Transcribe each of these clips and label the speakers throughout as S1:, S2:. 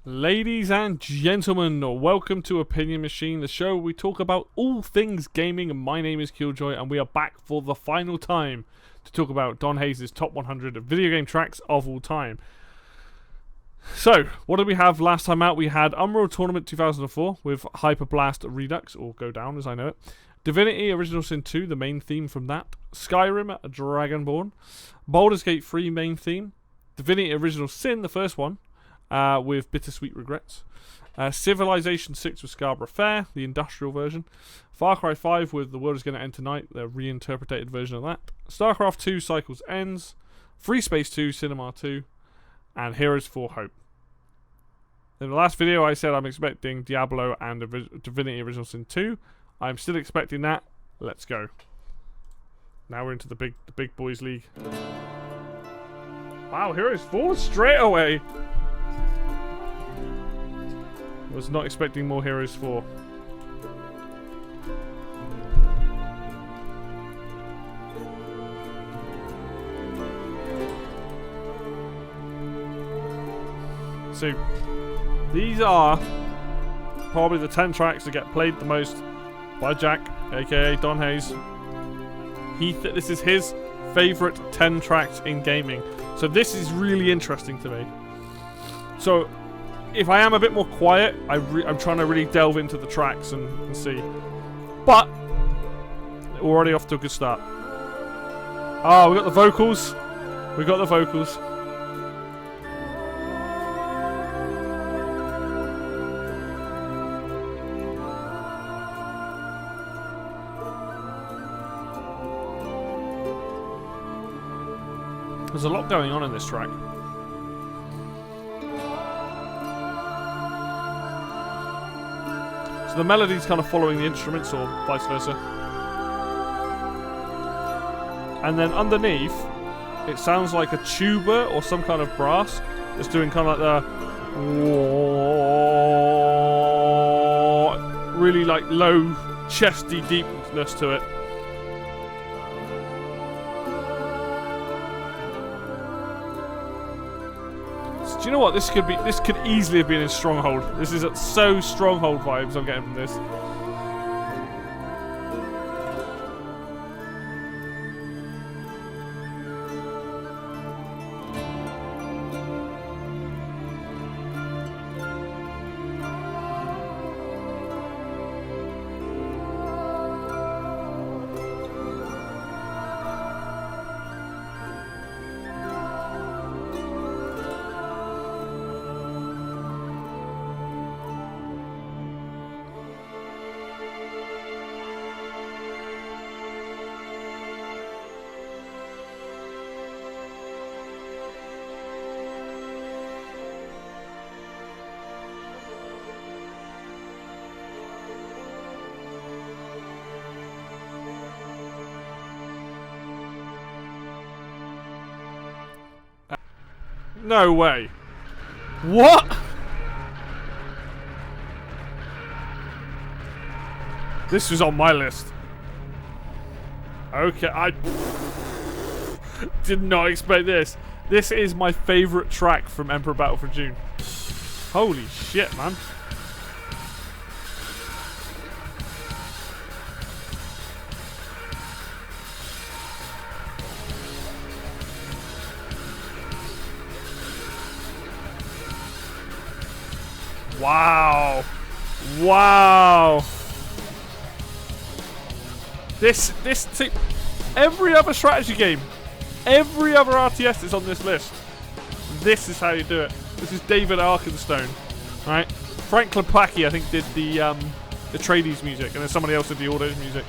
S1: Ladies and gentlemen, welcome to Opinion Machine, the show where we talk about all things gaming. My name is Killjoy, and we are back for the final time to talk about donHaize's top 100 video game tracks of all time. So, what did we have last time out? We had Unreal Tournament 2004 with Hyper Blast Redux, or Go Down as I know it. Divinity Original Sin 2, the main theme from that. Skyrim Dragonborn. Baldur's Gate 3 main theme. Divinity Original Sin, the first one, with Bittersweet Regrets. Civilization 6 with Scarborough Fair, the industrial version. Far Cry 5 with The World Is Gonna End Tonight, the reinterpreted version of that. StarCraft 2 Cycles Ends. Free Space 2 Cinema 2. And Heroes for Hope. In the last video I said I'm expecting Diablo and Divinity Original Sin 2. I'm still expecting that. Let's go. Now we're into the big boys league. Wow, Heroes 4 straight away. Was not expecting more Heroes 4. So, these are probably the 10 tracks that get played the most by Jack, aka donHaize. This is his favourite 10 tracks in gaming. So this is really interesting to me. So, if I am a bit more quiet, I'm trying to really delve into the tracks and see. But, we're already off to a good start. Oh, we got the vocals. We got the vocals. There's a lot going on in this track. So the melody's kind of following the instruments, or vice versa. And then underneath, it sounds like a tuba or some kind of brass that's doing kind of like the really like low, chesty deepness to it. Do you know what? This could easily have been in Stronghold. This is so Stronghold vibes I'm getting from this. No way. What? This was on my list. Okay, I did not expect this. This is my favorite track from Emperor Battle for June. Holy shit, man. Wow. Wow. Every other strategy game, every other RTS is on this list. This is how you do it. This is David Arkenstone, right? Frank Klepacki, I think, did the Atreides music, and then somebody else did the Autos music.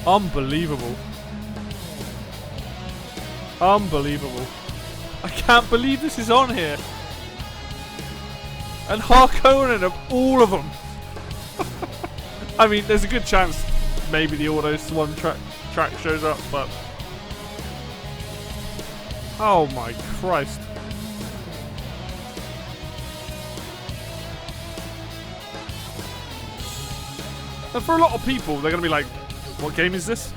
S1: Unbelievable. Unbelievable. I can't believe this is on here. And Harkonnen of all of them. I mean, there's a good chance maybe the Autos one track shows up, but... Oh my Christ. And for a lot of people, they're going to be like, what game is this?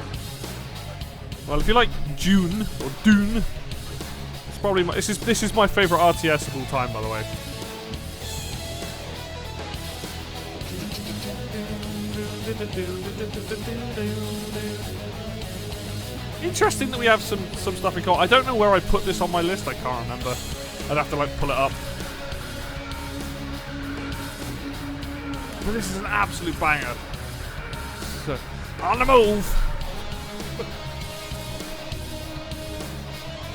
S1: Well, if you like Dune or Dune, it's probably this is my favorite RTS of all time, by the way. Interesting that we have some stuff in common. I don't know where I put this on my list. I can't remember. I'd have to like pull it up. But this is an absolute banger. So, on the move.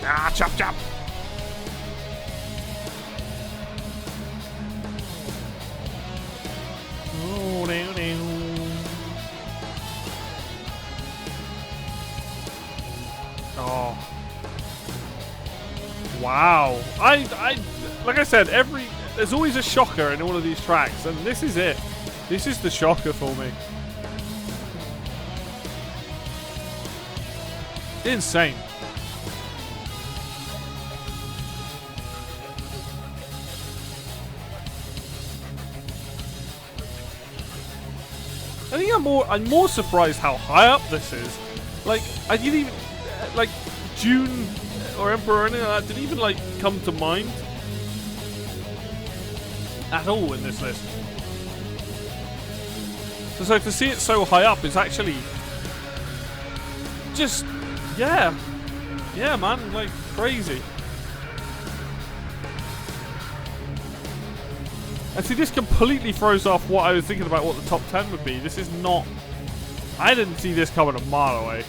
S1: Ah, chop chop. Oh, no, no. Oh. Wow. I like I said, there's always a shocker in all of these tracks, and this is it. This is the shocker for me. Insane. I think I'm more surprised how high up this is. Like, I didn't even like Dune or Emperor or anything like that didn't even like come to mind at all in this list. So to see it so high up is actually just yeah, man, like crazy. And see, this completely throws off what I was thinking about what the top 10 would be. This is not... I didn't see this coming a mile away.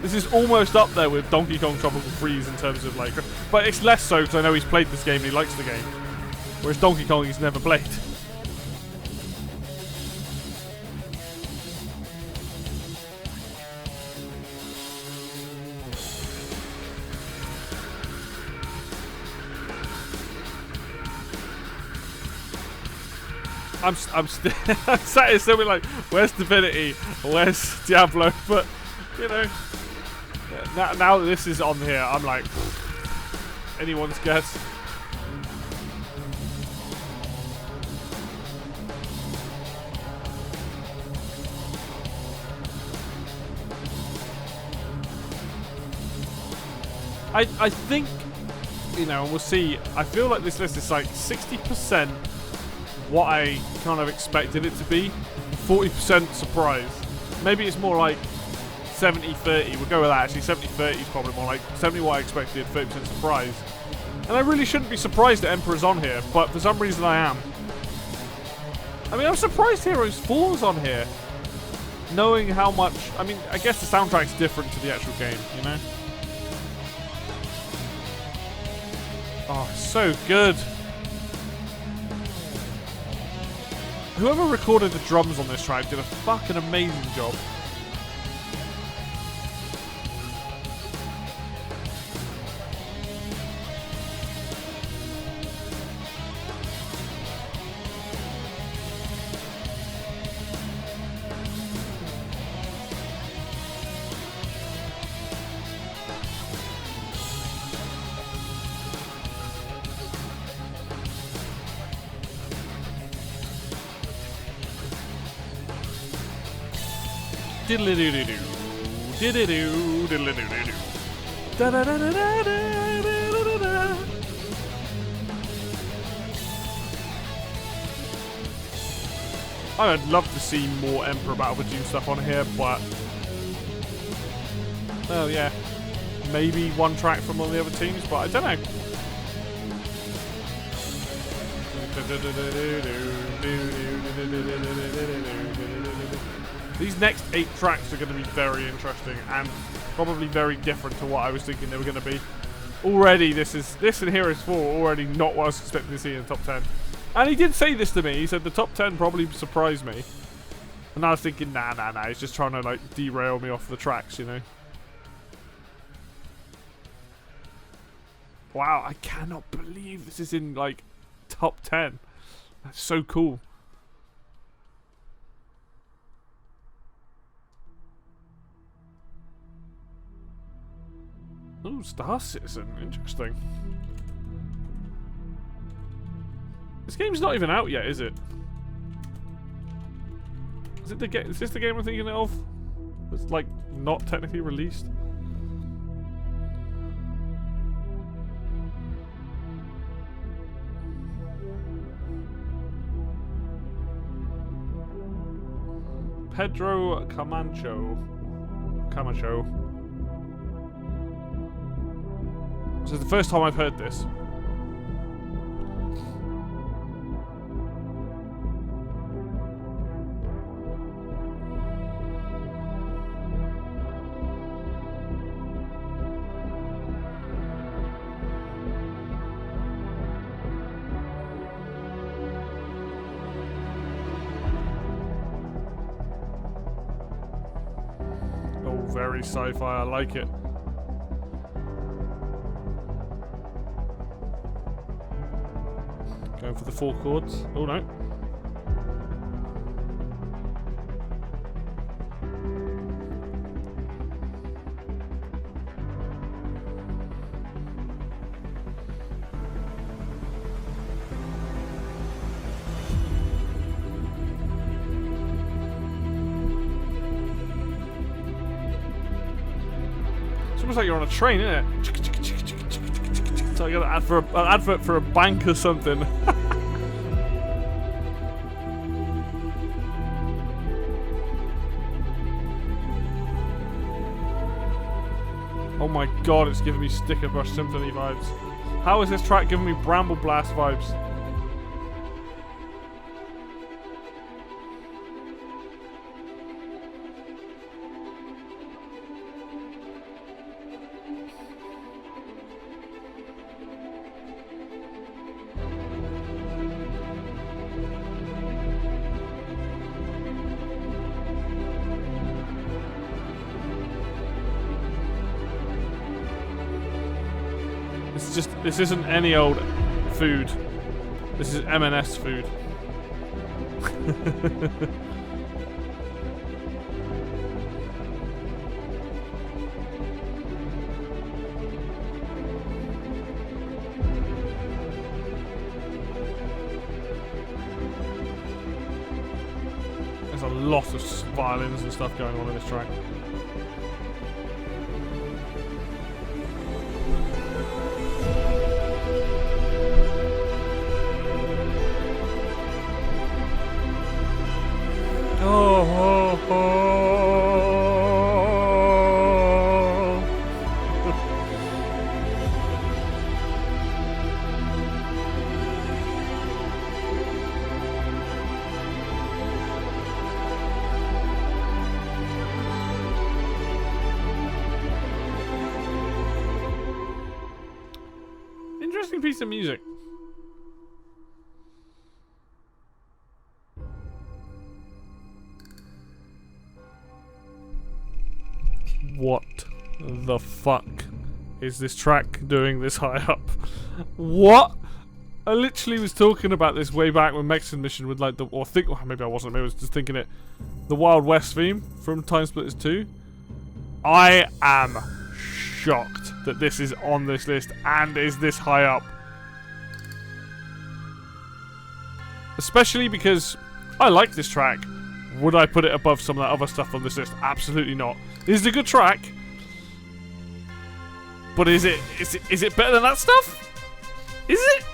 S1: This is almost up there with Donkey Kong Tropical Freeze in terms of like... But it's less so because I know he's played this game and he likes the game. Whereas Donkey Kong he's never played. I'm sat here still like, where's Divinity? Where's Diablo? But, you know, now that this is on here, I'm like, anyone's guess. I think, you know, and we'll see, I feel like this list is like 60% what I kind of expected it to be, 40% surprise. Maybe it's more like 70-30. We'll go with that actually. 70-30 is probably more like 70 what I expected, 30% surprise. And I really shouldn't be surprised that Emperor's on here, but for some reason I am. I mean, I'm surprised Heroes 4's on here. Knowing how much... I mean, I guess the soundtrack's different to the actual game, you know? Oh, so good. Whoever recorded the drums on this track did a fucking amazing job. Diddle-doo-doo-doo. Diddle-doo, diddle-doo-doo-doo. Da-da-da-da-da-da-da-da-da. I would love to see more Emperor Battle for Dune stuff on here, but... well, yeah. Maybe one track from one of the other teams, but I don't know. These next 8 tracks are going to be very interesting and probably very different to what I was thinking they were going to be. Already, this and Heroes 4 are already not what I was expecting to see in the top 10. And he did say this to me. He said the top 10 probably surprised me. And I was thinking, nah. He's just trying to like derail me off the tracks, you know. Wow, I cannot believe this is in like top 10. That's so cool. Ooh, Star Citizen. Interesting. This game's not even out yet, is it? Is this the game I'm thinking of? It's like not technically released. Pedro Camacho. This is the first time I've heard this. Very sci-fi, I like it. Going for the 4 chords. Oh no. It's almost like you're on a train, isn't it? So I got an advert for a bank or something. Oh my god, it's giving me Sticker Brush Symphony vibes. How is this track giving me Bramble Blast vibes? This isn't any old food. This is M&S food. There's a lot of violins and stuff going on in this track. Interesting piece of music. What the fuck is this track doing this high up? What? I literally was talking about this way back when Mexican Mission would like maybe I wasn't, maybe I was just thinking it. The Wild West theme from Time Splitters 2. I am shocked that this is on this list and is this high up. Especially because I like this track. Would I put it above some of that other stuff on this list? Absolutely not. This is a good track. But is it better than that stuff? Is it?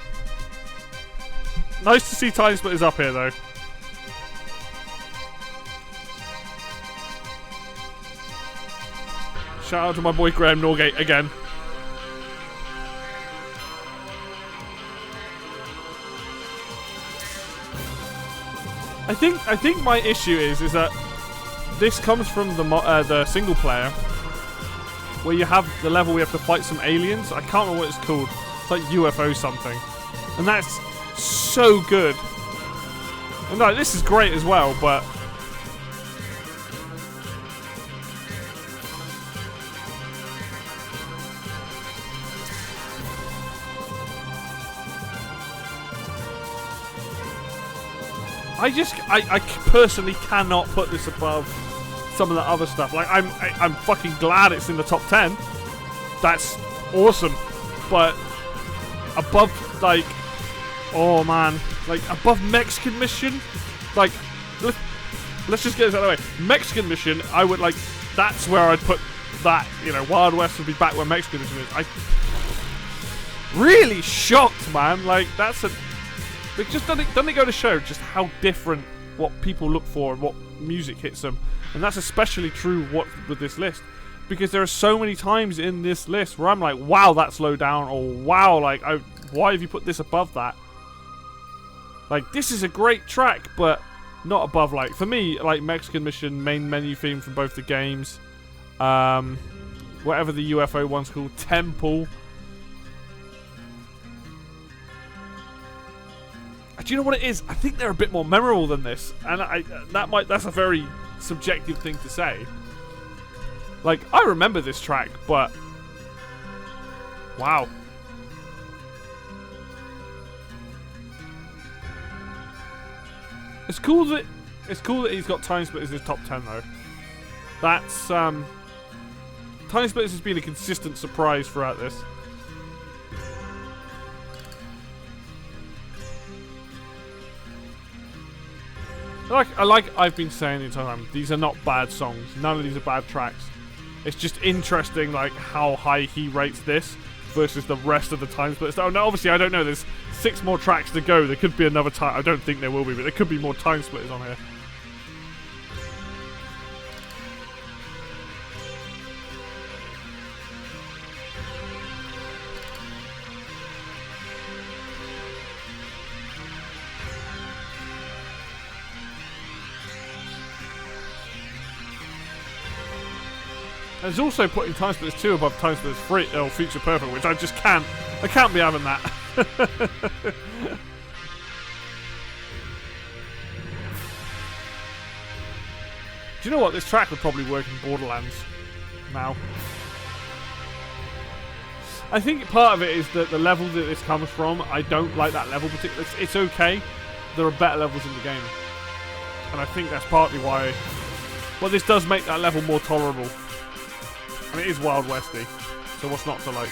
S1: Nice to see Time Splitters up here though. Shout out to my boy Graham Norgate again. I think my issue is that this comes from the single player, where you have the level we have to fight some aliens. I can't remember what it's called. It's like UFO something, and that's so good. And no, this is great as well, but I personally cannot put this above some of the other stuff. Like I'm fucking glad it's in the top 10. That's awesome. But above, like, oh man, like above Mexican Mission, like let's just get this out of the way. Mexican Mission, I would like. That's where I'd put that. You know, Wild West would be back where Mexican Mission is. I really shocked, man. Like that's a. It just doesn't it go to show just how different what people look for and what music hits them, and that's especially true with this list. Because there are so many times in this list where I'm like, wow, that slowed down, or wow, like, why have you put this above that? Like, this is a great track, but not above, like, for me, like, Mexican Mission, main menu theme from both the games, whatever the UFO one's called, Temple. Do you know what it is? I think they're a bit more memorable than this, and that's a very subjective thing to say. Like, I remember this track, but wow. It's cool that he's got Time Splitters in his top 10 though. That's Time Splitters has been a consistent surprise throughout this. I've been saying the entire time, these are not bad songs. None of these are bad tracks. It's just interesting, like, how high he rates this versus the rest of the Time Splitters. Oh, no, obviously, I don't know. There's 6 more tracks to go. There could be another time. I don't think there will be, but there could be more Time Splitters on here. And it's also putting Time Splitters 2 above Time Splitters 3 or Future Perfect, which I just can't. I can't be having that. Do you know what? This track would probably work in Borderlands now. I think part of it is that the level that this comes from, I don't like that level particularly. It's okay. There are better levels in the game. And I think that's partly why. Well, this does make that level more tolerable. And it is Wild Westy, so what's not to like?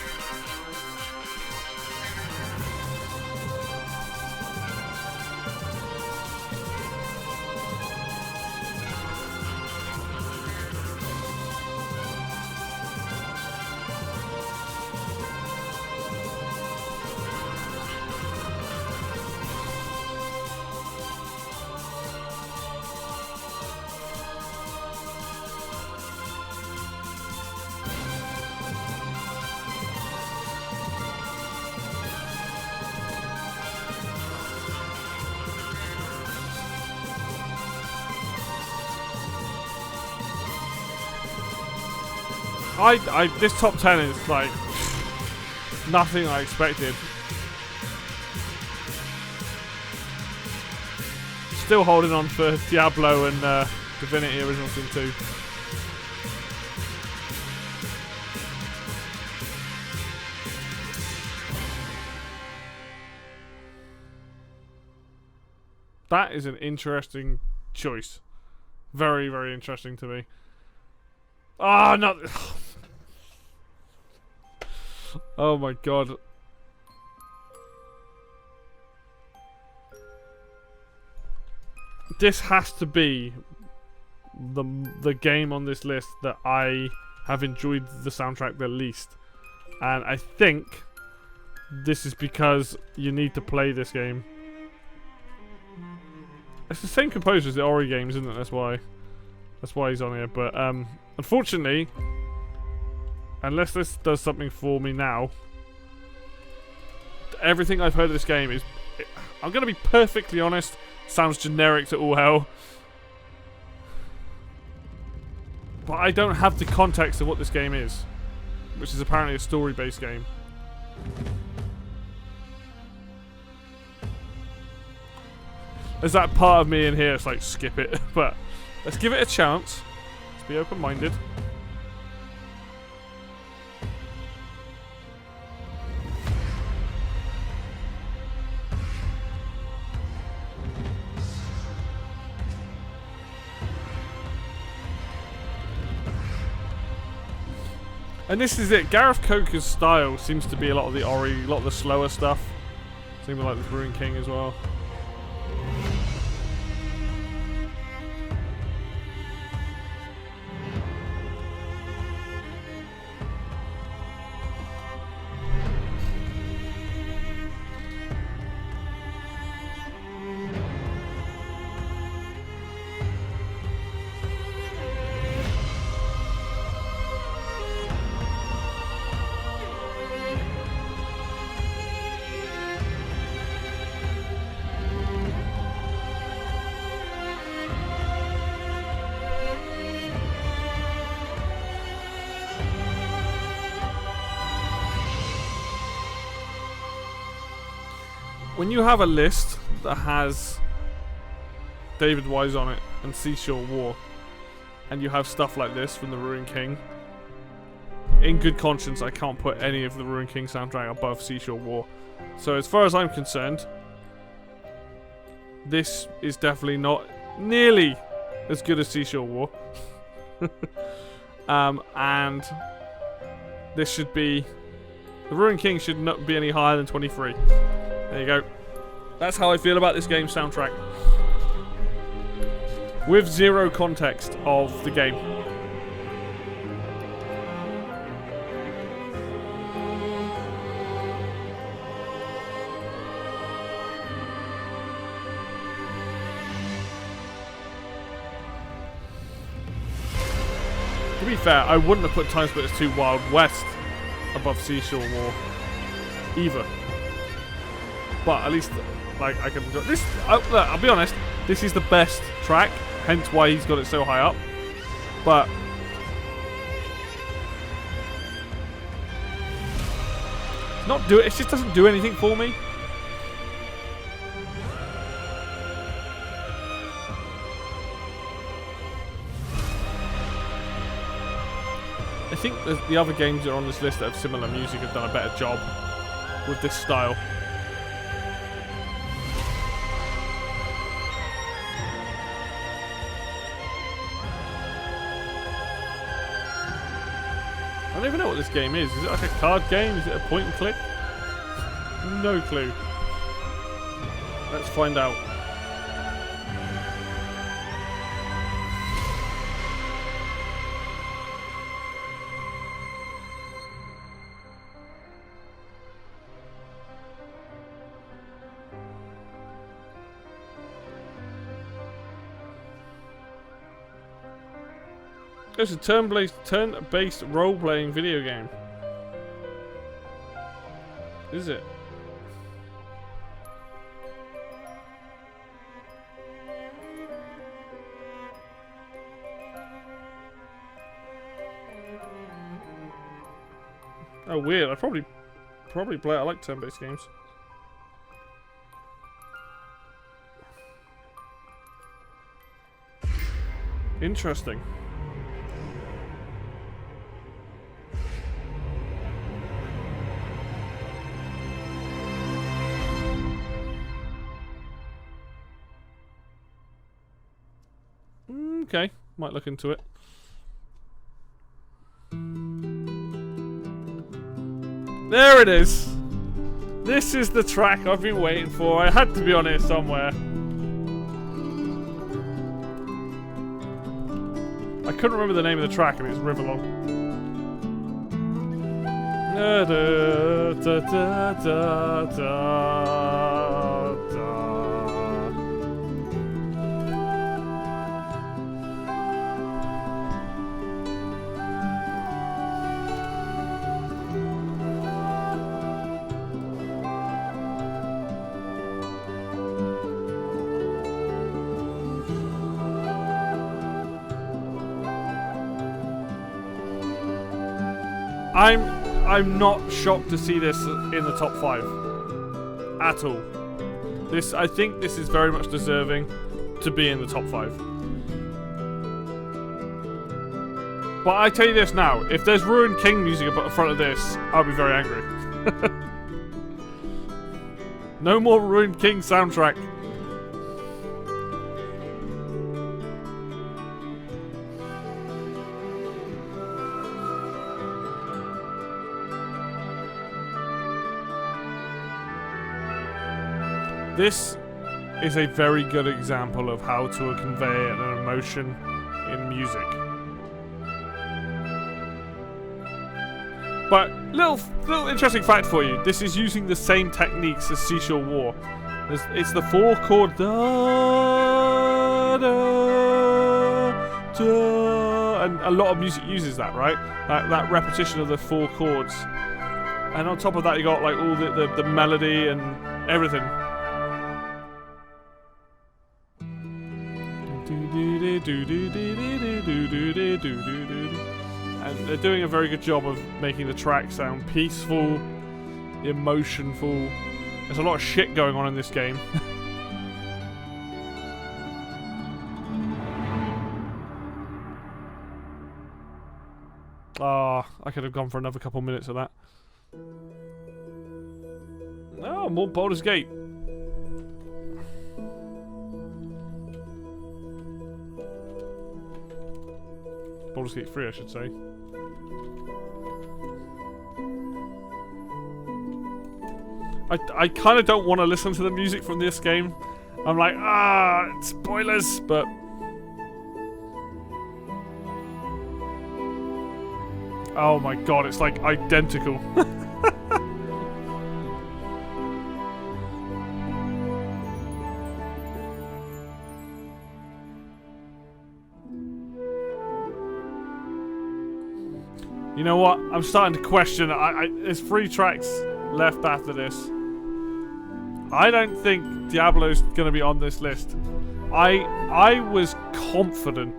S1: This top 10 is like nothing I expected. Still holding on for Diablo and Divinity Original Sin 2. That is an interesting choice. Very, very interesting to me. Ah, no. Oh my god. This has to be the game on this list that I have enjoyed the soundtrack the least. And I think this is because you need to play this game. It's the same composer as the Ori games, isn't it? That's why he's on here. But unfortunately, unless this does something for me now, everything I've heard of this game is, I'm going to be perfectly honest, sounds generic to all hell. But I don't have the context of what this game is, which is apparently a story-based game. There's that part of me in here, it's like, skip it. But let's give it a chance. Let's be open-minded. And this is it. Gareth Coker's style seems to be a lot of the Ori, a lot of the slower stuff. Same with like the Ruin King as well. when you have a list that has David Wise on it and Seashore War, and you have stuff like this from the Ruined King, in good conscience, I can't put any of the Ruined King soundtrack above Seashore War. So as far as I'm concerned, this is definitely not nearly as good as Seashore War. And this should be... The Ruined King should not be any higher than 23. There you go. That's how I feel about this game's soundtrack. With zero context of the game. To be fair, I wouldn't have put Time Splitters 2 Wild West above Seashore War either. But at least, like, I can... This, look, I'll be honest, this is the best track, hence why he's got it so high up. But... it just doesn't do anything for me. I think the other games that are on this list that have similar music have done a better job with this style. I don't even know what this game is. Is it like a card game? Is it a point and click? No clue. Let's find out. It's a turn-based role-playing video game. Is it? Oh, weird. I probably play it. I like turn-based games. Interesting. Okay, might look into it. There it is! This is the track I've been waiting for. I had to be on here somewhere. I couldn't remember the name of the track and it was Riverlong. Da, da, da, da, da, da, da. I'm not shocked to see this in the top 5 at all. I think this is very much deserving to be in the top 5. But I tell you this now, if there's Ruined King music in front of this, I'll be very angry. No more Ruined King soundtrack. This is a very good example of how to convey an emotion in music. But little interesting fact for you: this is using the same techniques as Seashore War. It's the 4-chord da, da, da, and a lot of music uses that, right? That repetition of the 4 chords, and on top of that you got like all the melody and everything. And they're doing a very good job of making the track sound peaceful, emotionful, There's a lot of shit going on in this game. Ah, I could have gone for another couple minutes of that. Oh, more Baldur's Gate. Baldur's Gate 3, I should say. I kind of don't want to listen to the music from this game. I'm like, spoilers, but... Oh my god, it's like identical. You know what? I'm starting to question. There's 3 tracks left after this. I don't think Diablo's going to be on this list. I was confident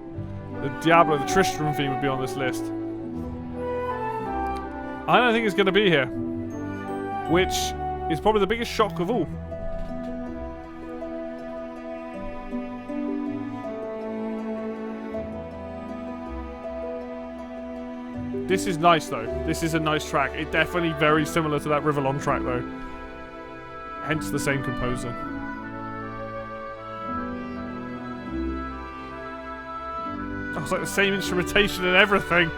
S1: that Diablo, the Tristram theme, would be on this list. I don't think it's going to be here, which is probably the biggest shock of all. This is nice though. This is a nice track. It's definitely very similar to that Rivallon track though. Hence the same composer. Oh, it's like the same instrumentation and everything.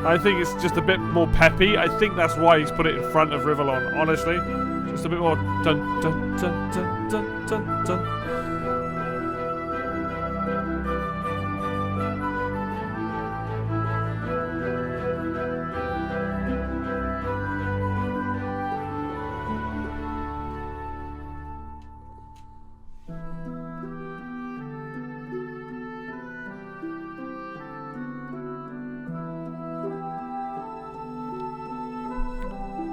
S1: I think it's just a bit more peppy. I think that's why he's put it in front of Rivallon, honestly. Just a bit more dun dun dun dun dun dun dun.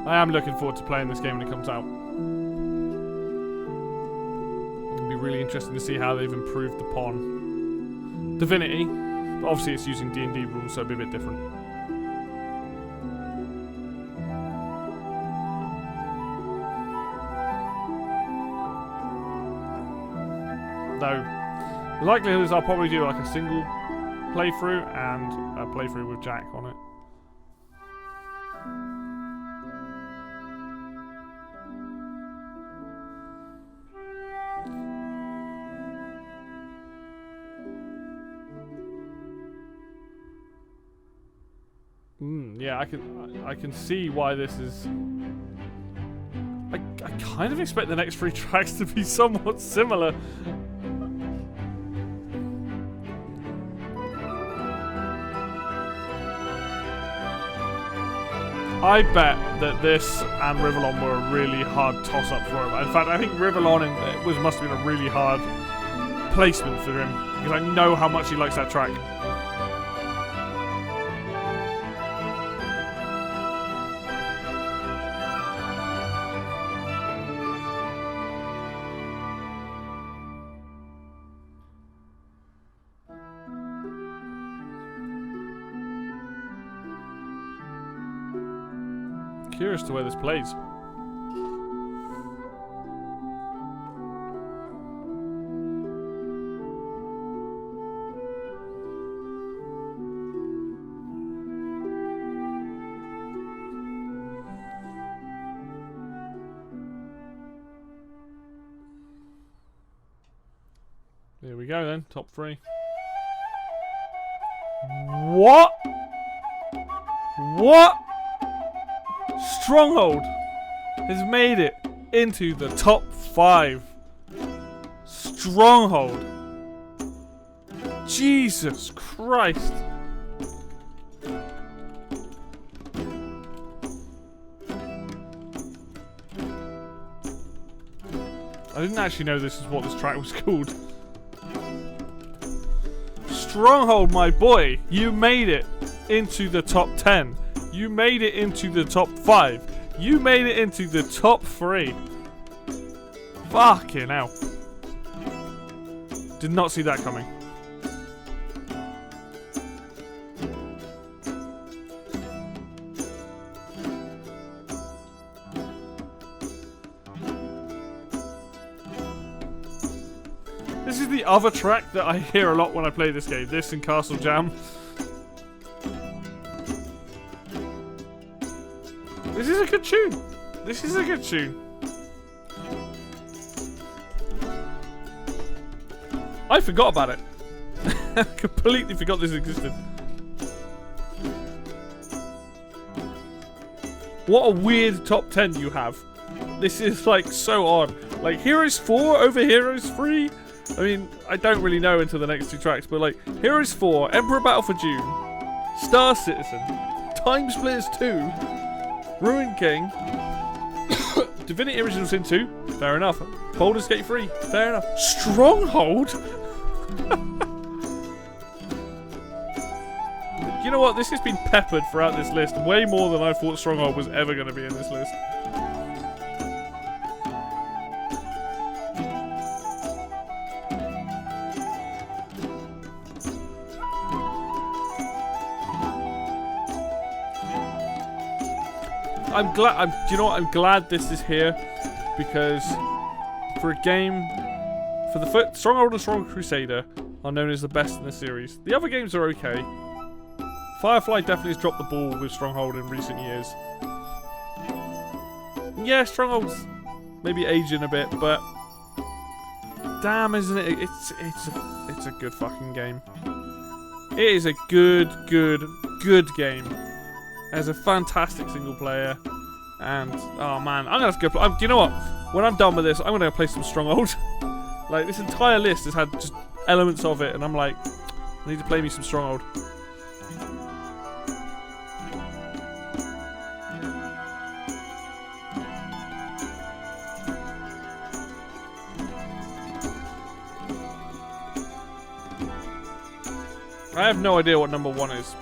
S1: I am looking forward to playing this game when it comes out. It'll be really interesting to see how they've improved upon Divinity. But obviously it's using D&D rules, so it'll be a bit different. Though, the likelihood is I'll probably do like a single playthrough and a playthrough with Jack on it. Yeah, I can see why this is. I kind of expect the next 3 tracks to be somewhat similar. I bet that this and Rivallon were a really hard toss-up for him. In fact, I think Rivallon must have been a really hard placement for him because I know how much he likes that track. Curious to where this plays. There we go then, top 3. What? What? Stronghold has made it into the top 5. Stronghold. Jesus Christ. I didn't actually know this is what this track was called. Stronghold, my boy, you made it into the top 10. You made it into the top 5. You made it into the top 3. Fucking hell. Did not see that coming. This is the other track that I hear a lot when I play this game. This and Castle Jam. This is a good tune. This is a good tune. I forgot about it. I completely forgot this existed. What a weird top 10 you have. This is like so odd. Like Heroes 4 over Heroes 3. I mean, I don't really know until the next two tracks, but like Heroes 4, Emperor Battle for June, Star Citizen, Time Splitters 2, Ruin King, Divinity Original Sin 2, fair enough. Baldur's Gate 3, fair enough. Stronghold? You know what? This has been peppered throughout this list way more than I thought Stronghold was ever going to be in this list. I'm glad. Do you know what? I'm glad this is here because for a game, for the Stronghold and Stronghold Crusader are known as the best in the series. The other games are okay. Firefly definitely has dropped the ball with Stronghold in recent years. Yeah, Stronghold's maybe aging a bit, but damn, isn't it? It's a good fucking game. It is a good game. It has a fantastic single player, and oh man, I'm gonna have to go. Do you know what? When I'm done with this, I'm gonna go play some Stronghold. Like this entire list has had just elements of it, and I'm like, I need to play me some Stronghold. I have no idea what number 1 is.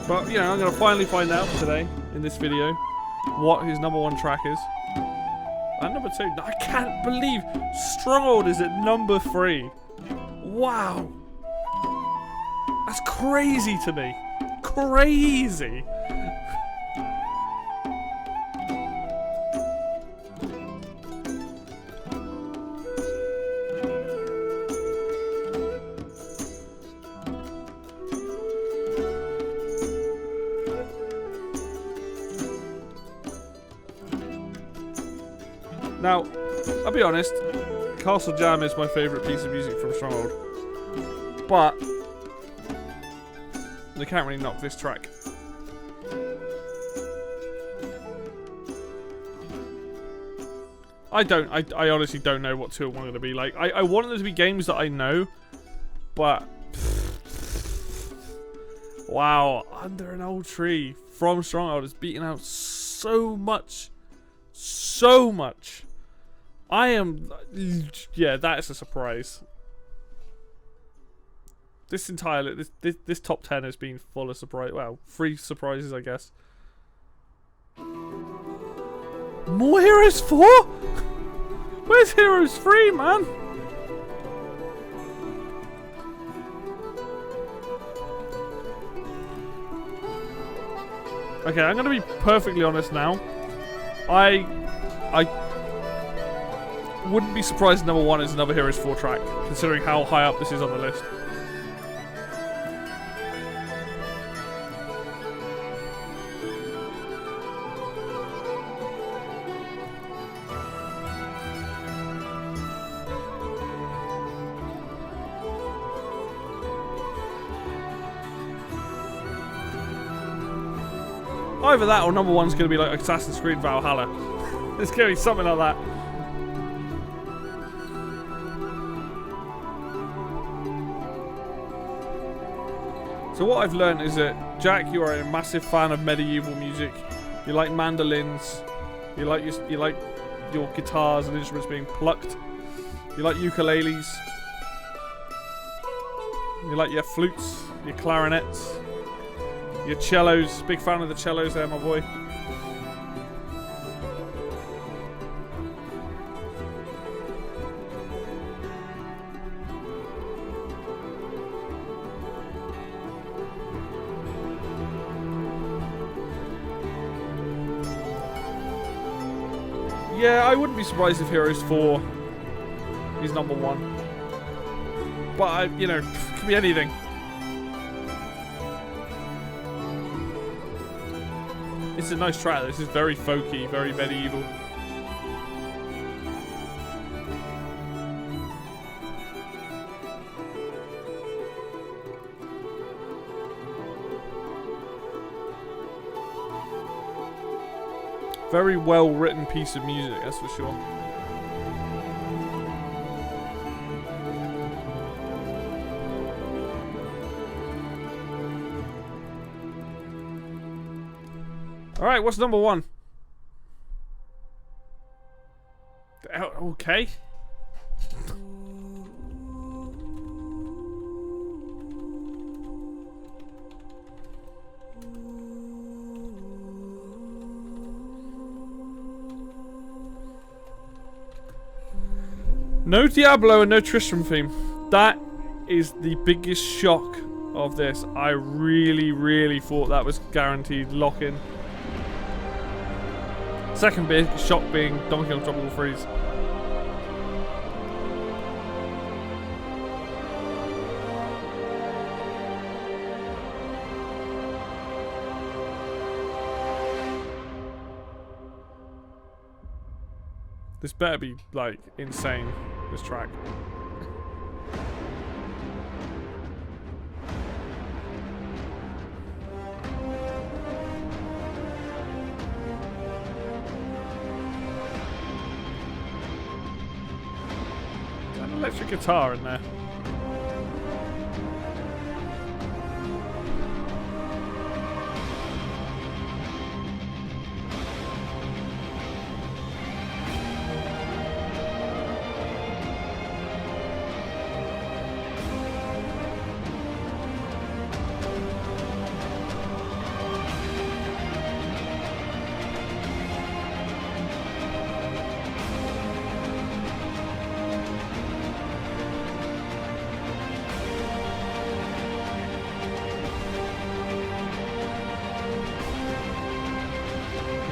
S1: But, you know, I'm going to finally find out today, in this video, what his number 1 track is. And number 2. I can't believe Stronghold is at number 3. Wow. That's crazy to me. Crazy. Now, I'll be honest, Castle Jam is my favourite piece of music from Stronghold. But they can't really knock this track. I honestly don't know what 2 and 1 are going to be. Like, I want them to be games that I know, but wow, Under an Old Tree from Stronghold is beating out so much. So much. Yeah, that is a surprise. This entire this top 10 has been full of surprise. Well, 3 surprises, I guess. More Heroes 4? Where's Heroes 3, man? Okay, I'm gonna be perfectly honest now. I wouldn't be surprised if number 1 is another Heroes 4 track, considering how high up this is on the list. Either that or number 1's going to be like Assassin's Creed Valhalla. It's going to be something like that. So what I've learned is that, Jack, you are a massive fan of medieval music. You like mandolins. You like your guitars and instruments being plucked. You like ukuleles. You like your flutes, your clarinets, your cellos. Big fan of the cellos there, my boy. Yeah, I wouldn't be surprised if Heroes 4 is number 1. But, you know, it could be anything. It's a nice track. This is very folky, very medieval. Very well written piece of music, that's for sure. Alright, what's number 1? Okay. No Diablo and no Tristram theme. That is the biggest shock of this. I really, really thought that was guaranteed lock-in. Second big shock being Donkey Kong Tropical Freeze. This better be, like, insane, this track. There's an electric guitar in there.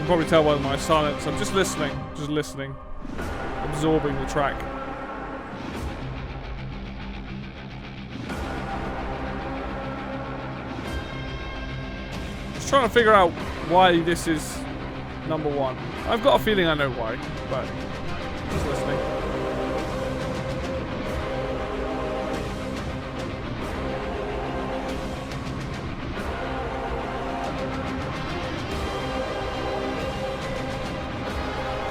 S1: Probably tell by my silence. I'm just listening, absorbing the track. Just trying to figure out why this is number 1. I've got a feeling I know why, but just listening.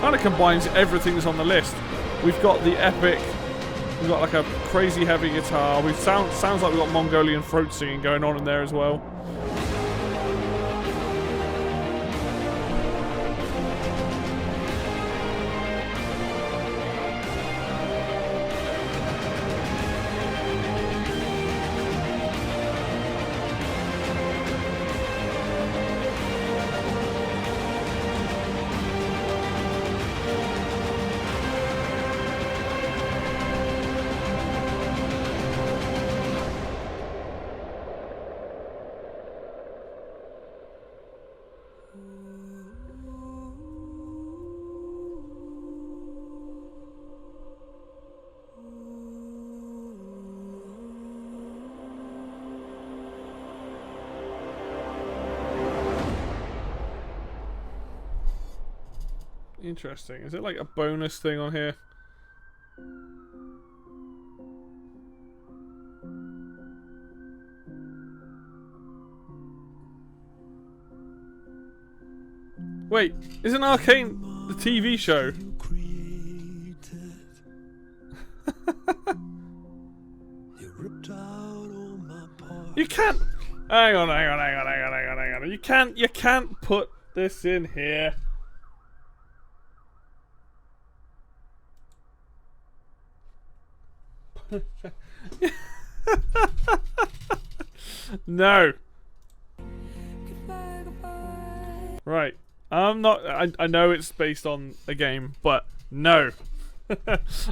S1: Kind of combines everything that's on the list. We've got the epic, we've got like a crazy heavy guitar. Sounds like we've got Mongolian throat singing going on in there as well. Interesting. Is it like a bonus thing on here? Wait, isn't Arcane the TV show? You can't. Hang on. You can't put this in here. No. Right. I'm not. I know it's based on a game, but no.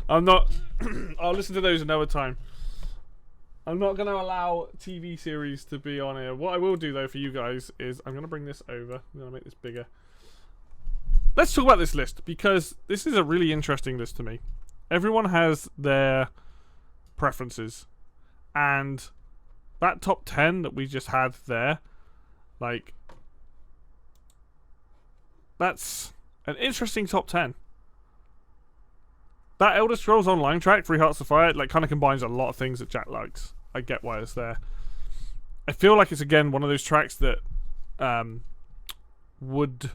S1: I'm not. I'll listen to those another time. I'm not going to allow TV series to be on here. What I will do though for you guys is I'm going to bring this over. I'm going to make this bigger. let's talk about this list, because this is a really interesting list to me. Everyone has their preferences, and that top 10 that we just had there, like, that's an interesting top 10. That Elder Scrolls Online track, Three Hearts of Fire, like, kind of combines a lot of things that Jack likes. I get why it's there. I feel like it's, again, one of those tracks that would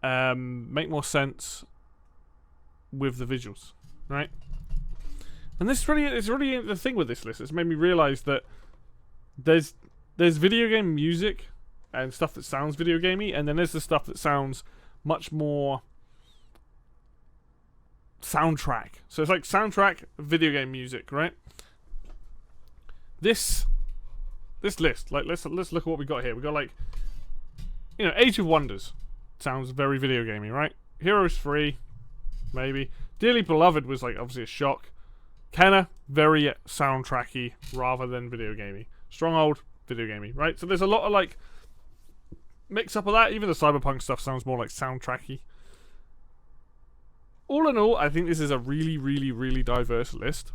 S1: make more sense with the visuals, right? And this really is really the thing with this list. It's made me realize that there's video game music and stuff that sounds video gamey, and then there's the stuff that sounds much more soundtrack. So it's like soundtrack, video game music, right? This list, like, let's look at what we got here. We got, like, you know, Age of Wonders sounds very video gamey, right? Heroes 3, maybe. Dearly Beloved was, like, obviously a shock. Kenna, very soundtracky rather than video gamey. Stronghold, video gamey, right? So there's a lot of, like, mix up of that. Even the Cyberpunk stuff sounds more like soundtracky. All in all, I think this is a really, really, really diverse list.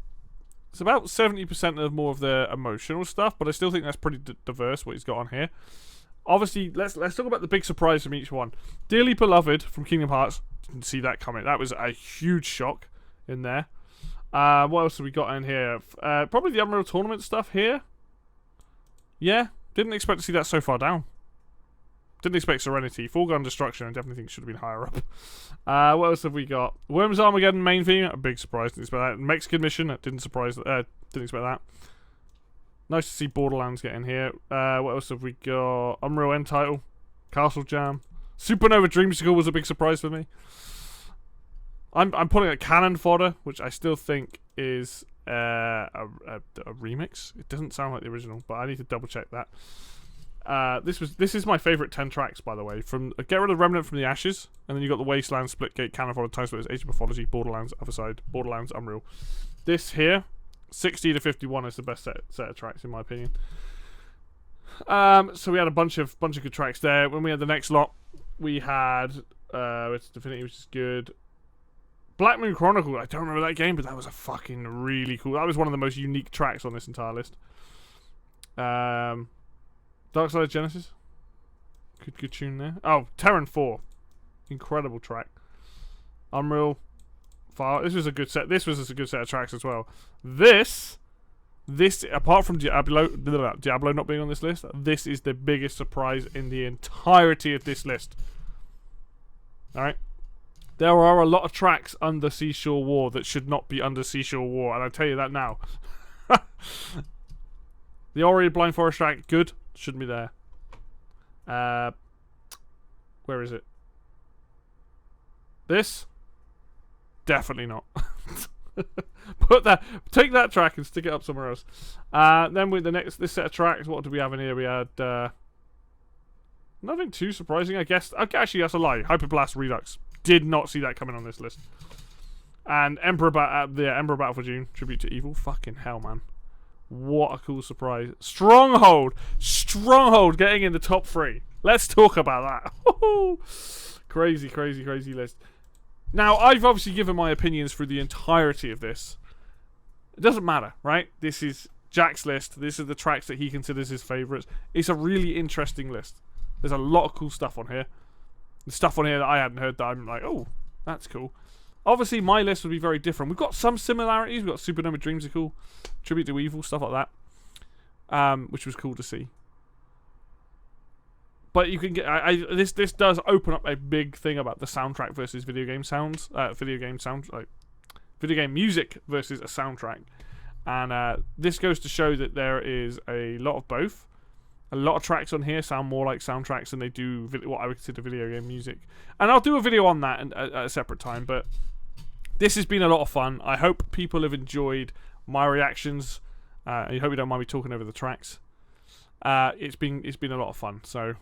S1: It's about 70% of more of the emotional stuff, but I still think that's pretty diverse what he's got on here. Obviously, let's talk about the big surprise from each one. Dearly Beloved from Kingdom Hearts. Didn't see that coming. That was a huge shock in there. What else have we got in here? Probably the Unreal Tournament stuff here. Yeah, didn't expect to see that so far down. Didn't expect Serenity. Foregone Destruction, I definitely think should have been higher up. What else have we got? Worms Armageddon main theme, a big surprise. Didn't expect that. Mexican Mission, didn't expect that. Nice to see Borderlands get in here. What else have we got? Unreal End title, Castle Jam, Supernova Dreamsicle was a big surprise for me. I'm putting a Cannon Fodder, which I still think is a remix. It doesn't sound like the original, but I need to double check that. This is my favourite 10 tracks, by the way. From Get Rid of Remnant from the Ashes, and then you got the Wasteland, Splitgate, Cannon Fodder, Time Splitters, Age of Mythology, Borderlands, Other Side, Borderlands, Unreal. This here, 60 to 51 is the best set of tracks in my opinion. So we had a bunch of good tracks there. When we had the next lot, we had it's Divinity, which is good. Black Moon Chronicle, I don't remember that game, but that was a fucking really cool. That was one of the most unique tracks on this entire list. Dark Side of Genesis, good tune there. Oh, Terran 4, incredible track. Unreal Fire. This was a good set. This was a good set of tracks as well. This apart from Diablo not being on this list, this is the biggest surprise in the entirety of this list. All right. There are a lot of tracks under Seashore War that should not be under Seashore War, and I'll tell you that now. The Ori Blind Forest track, good. Shouldn't be there. Where is it? This? Definitely not. Take that track and stick it up somewhere else. Then with this set of tracks, what did we have in here? We had nothing too surprising, I guess. Okay, actually, that's a lie. Hyperblast Redux. Did not see that coming on this list. And Emperor Battle for June, Tribute to Evil. Fucking hell, man. What a cool surprise. Stronghold getting in the top 3. Let's talk about that. Crazy list. Now, I've obviously given my opinions through the entirety of this. It doesn't matter, right? This is Jack's list. This is the tracks that he considers his favourites. It's a really interesting list. There's a lot of cool stuff on here. The stuff on here that I hadn't heard that I'm like, oh, that's cool. Obviously, my list would be very different. We've got some similarities. We've got Supernova Dreamsicle, Tribute to Evil, stuff like that, which was cool to see. But you can get this does open up a big thing about the soundtrack versus video game sounds, video game music versus a soundtrack, and this goes to show that there is a lot of both. A lot of tracks on here sound more like soundtracks than they do what I would consider video game music. And I'll do a video on that at a separate time, but this has been a lot of fun. I hope people have enjoyed my reactions. I hope you don't mind me talking over the tracks. It's been a lot of fun. So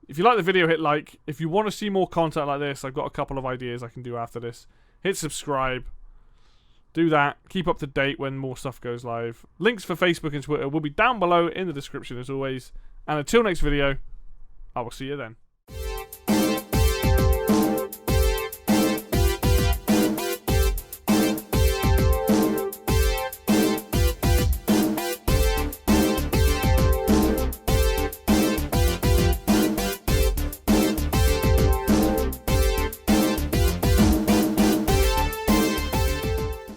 S1: if you like the video, hit like. If you want to see more content like this, I've got a couple of ideas I can do after this. Hit subscribe. Do that. Keep up to date when more stuff goes live. Links for Facebook and Twitter will be down below in the description as always. And until next video, I will see you then.